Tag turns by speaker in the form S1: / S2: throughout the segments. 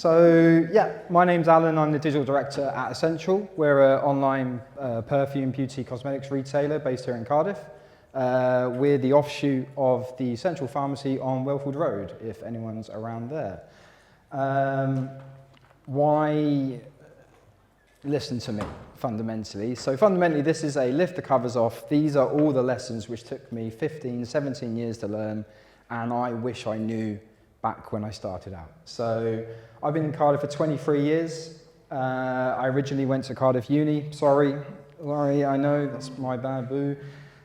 S1: My name's Alan. I'm the digital director at Essential. We're an online perfume, beauty, cosmetics retailer based here in Cardiff. We're the offshoot of the Central Pharmacy on Welford Road, if anyone's around there. Why listen to me, fundamentally? So fundamentally, this is a lift the covers off. These are all the lessons which took me 15, 17 years to learn, and I wish I knew back when I started out. So I've been in Cardiff for 23 years. I originally went to Cardiff Uni. Sorry, I know, that's my bad, boo.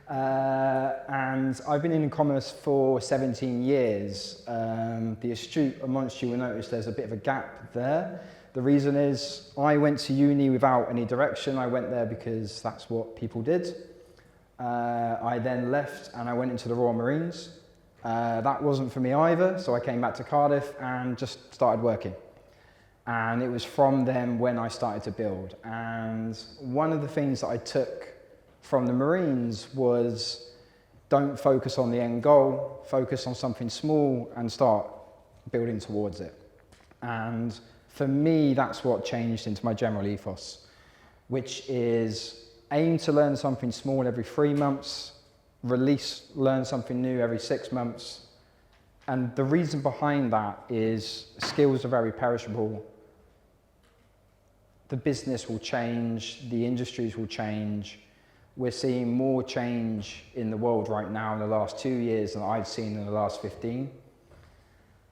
S1: And I've been in commerce for 17 years. The astute amongst you will notice there's a bit of a gap there. The reason is I went to uni without any direction. I went there because that's what people did. I then left and I went into the Royal Marines. That wasn't for me either, so I came back to Cardiff and just started working. And it was from then when I started to build. And one of the things that I took from the Marines was don't focus on the end goal, focus on something small and start building towards it. And for me, that's what changed into my general ethos, which is aim to learn something small every 3 months, learn something new every 6 months. And the reason behind that is skills are very perishable. The business will change, the industries will change. We're seeing more change in the world right now in the last 2 years than I've seen in the last 15.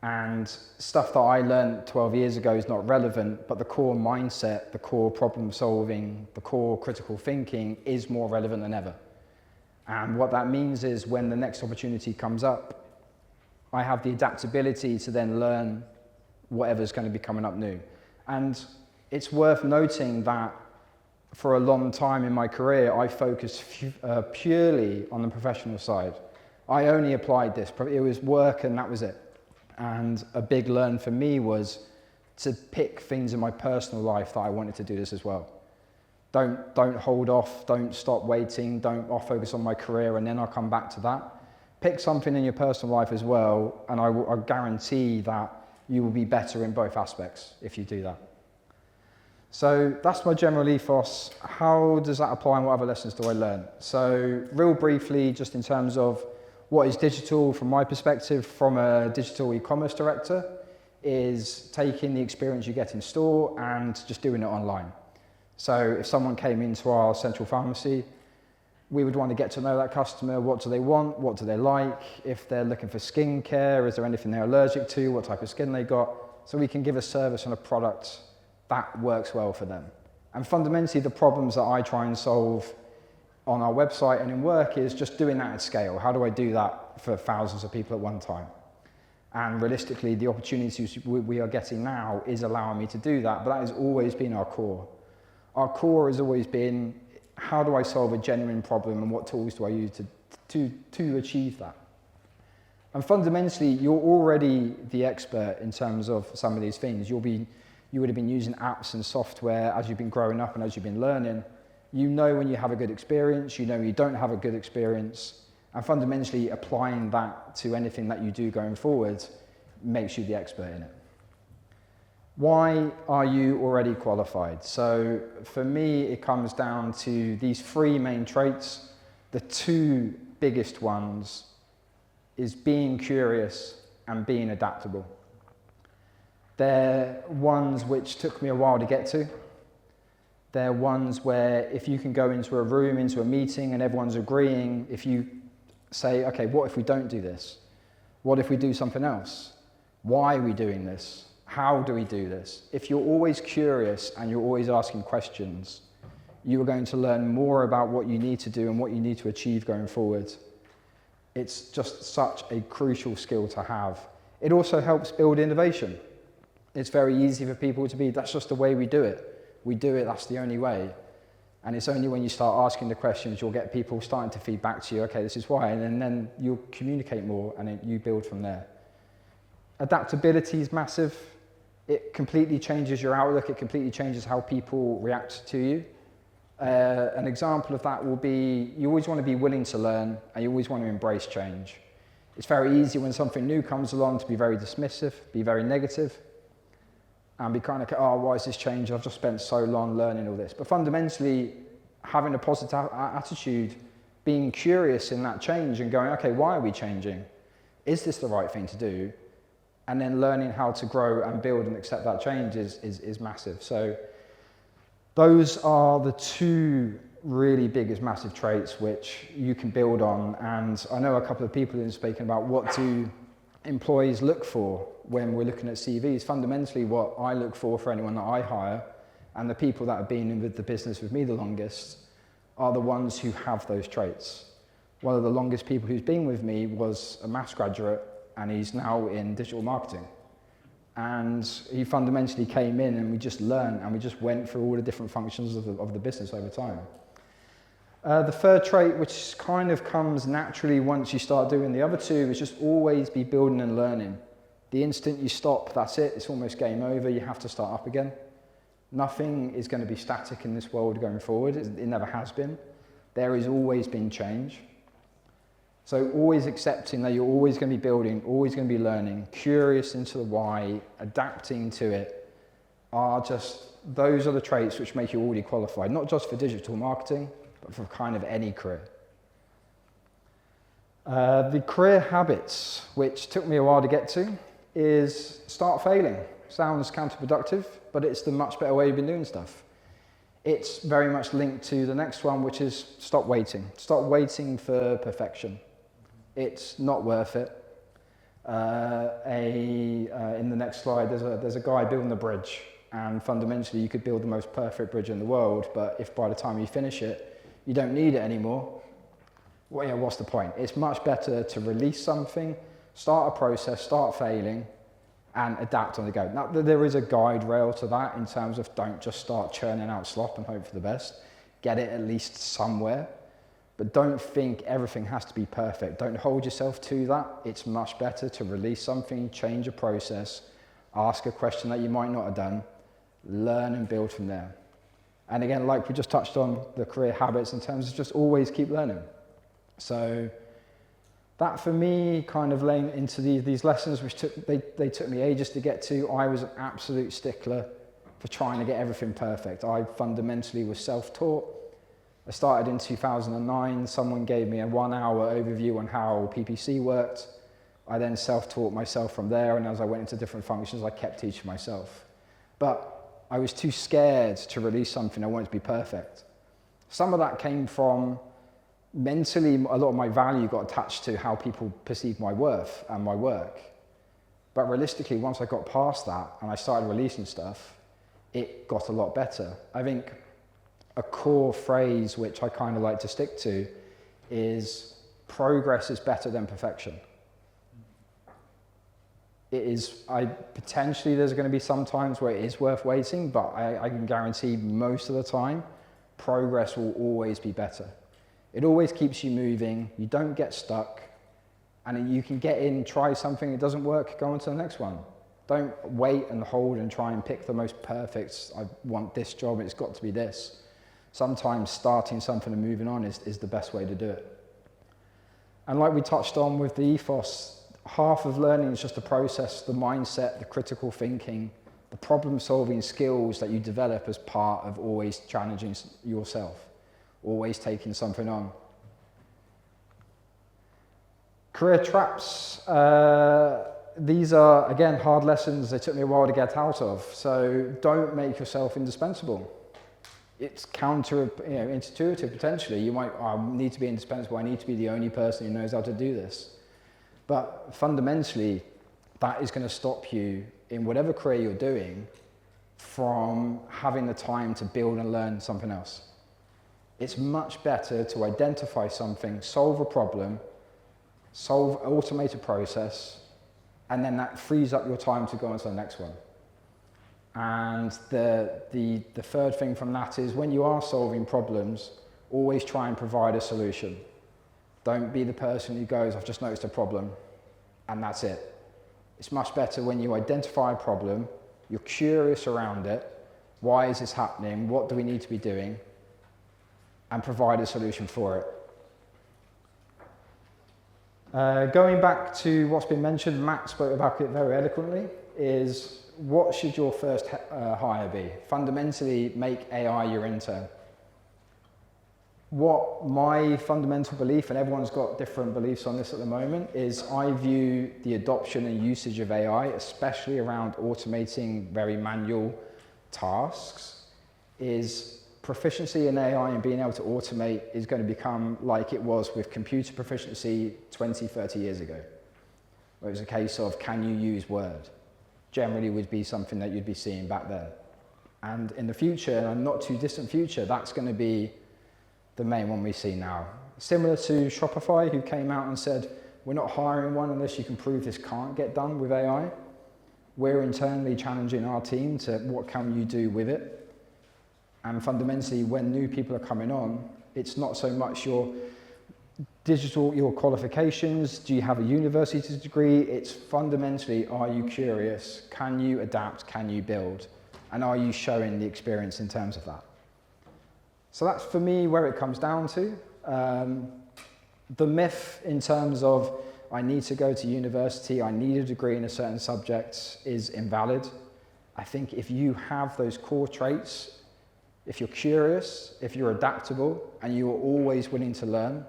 S1: And stuff that I learned 12 years ago is not relevant, but the core mindset, the core problem solving, the core critical thinking is more relevant than ever. And what that means is when the next opportunity comes up, I have the adaptability to then learn whatever's going to be coming up new. And it's worth noting that for a long time in my career, I focused purely on the professional side. I only applied this, it was work and that was it. And a big learn for me was to pick things in my personal life that I wanted to do this as well. Don't hold off, don't stop waiting, I'll focus on my career and then I'll come back to that. Pick something in your personal life as well, and I guarantee that you will be better in both aspects if you do that. So that's my general ethos. How does that apply and what other lessons do I learn? So real briefly, just in terms of what is digital from my perspective, from a digital e-commerce director, is taking the experience you get in store and just doing it online. So if someone came into our central pharmacy, we would want to get to know that customer. What do they want? What do they like? If they're looking for skincare, is there anything they're allergic to? What type of skin they got? So we can give a service and a product that works well for them. And fundamentally, the problems that I try and solve on our website and in work is just doing that at scale. How do I do that for thousands of people at one time? And realistically, the opportunities we are getting now is allowing me to do that, but that has always been our core. Our core has always been, how do I solve a genuine problem and what tools do I use to achieve that? And fundamentally, you're already the expert in terms of some of these things. You would have been using apps and software as you've been growing up and as you've been learning. You know when you have a good experience, you know when you don't have a good experience, and fundamentally applying that to anything that you do going forward makes you the expert in it. Why are you already qualified? So for me, it comes down to these 3 main traits. The 2 biggest ones is being curious and being adaptable. They're ones which took me a while to get to. They're ones where if you can go into a room, into a meeting, and everyone's agreeing, if you say, okay, what if we don't do this? What if we do something else? Why are we doing this? How do we do this? If you're always curious and you're always asking questions, you are going to learn more about what you need to do and what you need to achieve going forward. It's just such a crucial skill to have. It also helps build innovation. It's very easy for people to be, that's just the way we do it. We do it, that's the only way. And it's only when you start asking the questions, you'll get people starting to feed back to you, okay, this is why, and then you'll communicate more and you build from there. Adaptability is massive. It completely changes your outlook. It completely changes how people react to you. An example of that will be, you always want to be willing to learn and you always want to embrace change. It's very easy when something new comes along to be very dismissive, be very negative. and be kind of, oh, why is this changing? I've just spent so long learning all this. But fundamentally, having a positive attitude, being curious in that change and going, okay, why are we changing? Is this the right thing to do? And then learning how to grow and build and accept that change is massive. So those are the two really biggest massive traits which you can build on. And I know a couple of people have spoken about what do employees look for when we're looking at CVs. Fundamentally, what I look for anyone that I hire, and the people that have been with the business with me the longest, are the ones who have those traits. One of the longest people who's been with me was a maths graduate, and he's now in digital marketing. And he fundamentally came in and we just learned and we just went through all the different functions of the business over time. The third trait, which kind of comes naturally once you start doing the other two, is just always be building and learning. The instant you stop, that's it, it's almost game over, you have to start up again. Nothing is going to be static in this world going forward, it never has been. There has always been change. So always accepting that you're always going to be building, always going to be learning, curious into the why, adapting to it, those are the traits which make you already qualified, not just for digital marketing, but for kind of any career. The career habits, which took me a while to get to, is start failing. Sounds counterproductive, but it's the much better way you've been doing stuff. It's very much linked to the next one, which is stop waiting. Stop waiting for perfection. It's not worth it. In the next slide, there's a guy building a bridge, and fundamentally you could build the most perfect bridge in the world, but if by the time you finish it, you don't need it anymore, well, yeah, what's the point? It's much better to release something, start a process, start failing, and adapt on the go. Now, there is a guide rail to that in terms of don't just start churning out slop and hope for the best. Get it at least somewhere. But don't think everything has to be perfect. Don't hold yourself to that. It's much better to release something, change a process, ask a question that you might not have done, learn and build from there. And again, like we just touched on the career habits in terms of just always keep learning. So that for me kind of laying into these lessons, which they took me ages to get to. I was an absolute stickler for trying to get everything perfect. I fundamentally was self-taught. I started in 2009. Someone gave me a 1-hour overview on how PPC worked. I then self-taught myself from there, and as I went into different functions, I kept teaching myself. But I was too scared to release something I wanted to be perfect. Some of that came from mentally, a lot of my value got attached to how people perceive my worth and my work. But realistically, once I got past that and I started releasing stuff, it got a lot better. I think a core phrase which I kind of like to stick to is progress is better than perfection. It is, potentially there's going to be some times where it is worth waiting, but I can guarantee most of the time, progress will always be better. It always keeps you moving, you don't get stuck, and you can get in, try something, it doesn't work, go on to the next one. Don't wait and hold and try and pick the most perfect, I want this job, it's got to be this. Sometimes starting something and moving on is the best way to do it. And like we touched on with the ethos, half of learning is just the process, the mindset, the critical thinking, the problem-solving skills that you develop as part of always challenging yourself, always taking something on. Career traps, these are, again, hard lessons. They took me a while to get out of. So don't make yourself indispensable. It's counterintuitive potentially. You might, I need to be indispensable. I need to be the only person who knows how to do this. But fundamentally, that is going to stop you in whatever career you're doing from having the time to build and learn something else. It's much better to identify something, solve a problem, automate a process, and then that frees up your time to go on to the next one. And the third thing from that is when you are solving problems, always try and provide a solution. Don't be the person who goes, I've just noticed a problem, and that's it. It's much better when you identify a problem, you're curious around it, why is this happening, what do we need to be doing, and provide a solution for it. Going back to what's been mentioned, Matt spoke about it very eloquently. is, what should your first hire be? Fundamentally, make AI your intern. What my fundamental belief, and everyone's got different beliefs on this at the moment, is I view the adoption and usage of AI, especially around automating very manual tasks, is proficiency in AI and being able to automate is going to become like it was with computer proficiency 20, 30 years ago. Where it was a case of, can you use Word? Generally would be something that you'd be seeing back then. And in the future, and a not too distant future, that's going to be the main one we see now. Similar to Shopify, who came out and said, we're not hiring one unless you can prove this can't get done with AI. We're internally challenging our team to what can you do with it. And fundamentally, when new people are coming on, it's not so much your qualifications, do you have a university degree? It's fundamentally, are you curious? Can you adapt? Can you build? And are you showing the experience in terms of that? So that's, for me, where it comes down to. The myth in terms of, I need to go to university, I need a degree in a certain subject, is invalid. I think if you have those core traits, if you're curious, if you're adaptable, and you are always willing to learn,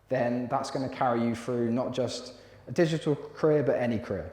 S1: then that's going to carry you through not just a digital career, but any career.